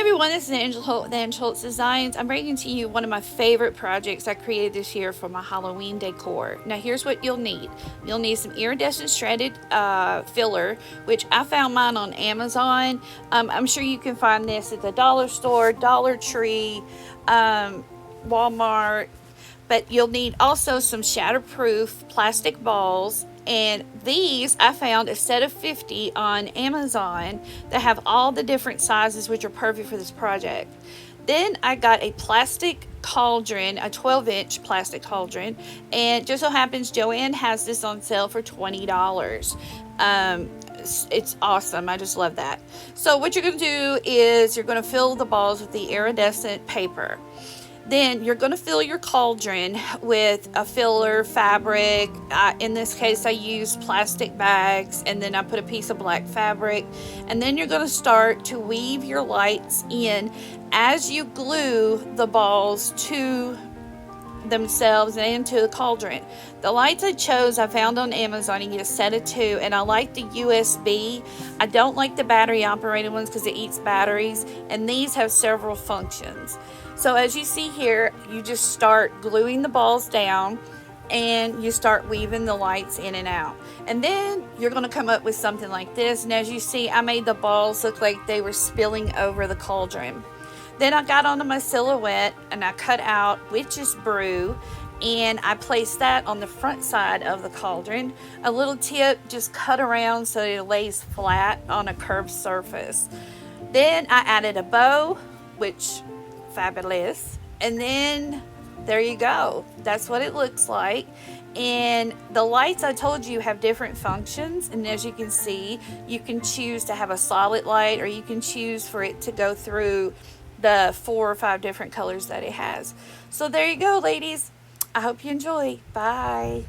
everyone, this is Angela Holt with Angela Holt's Designs. I'm bringing to you one of my favorite projects I created this year for my Halloween decor. Now here's what you'll need. You'll need some iridescent shredded filler, which I found mine on Amazon. I'm sure you can find this at the dollar store, Dollar Tree, Walmart. But you'll need also some shatterproof plastic balls, and these I found a set of 50 on Amazon that have all the different sizes, which are perfect for this project. Then I got a plastic cauldron, a 12-inch plastic cauldron, and just so happens Joann has this on sale for $20. It's awesome. I just love that. So what you're going to do is you're going to fill the balls with the iridescent paper. Then you're going to fill your cauldron with a filler fabric. In this case, I used plastic bags, and then I put a piece of black fabric. And then you're going to start to weave your lights in as you glue the balls to themselves and into the cauldron. The lights I chose I found on Amazon. You get a set of 2, and I like the USB. I don't like the battery operated ones because it eats batteries, and these have several functions. So as you see here, you just start gluing the balls down and you start weaving the lights in and out. And then you're going to come up with something like this. And as you see, I made the balls look like they were spilling over the cauldron. Then I got onto my silhouette and I cut out witch's brew, and I placed that on the front side of the cauldron. A little tip, just cut around so it lays flat on a curved surface. Then I added a bow, which fabulous, and then there you go. That's what it looks like. And the lights I told you have different functions, and as you can see, you can choose to have a solid light, or you can choose for it to go through the 4 or 5 different colors that it has. So there you go, ladies. I hope you enjoy. Bye.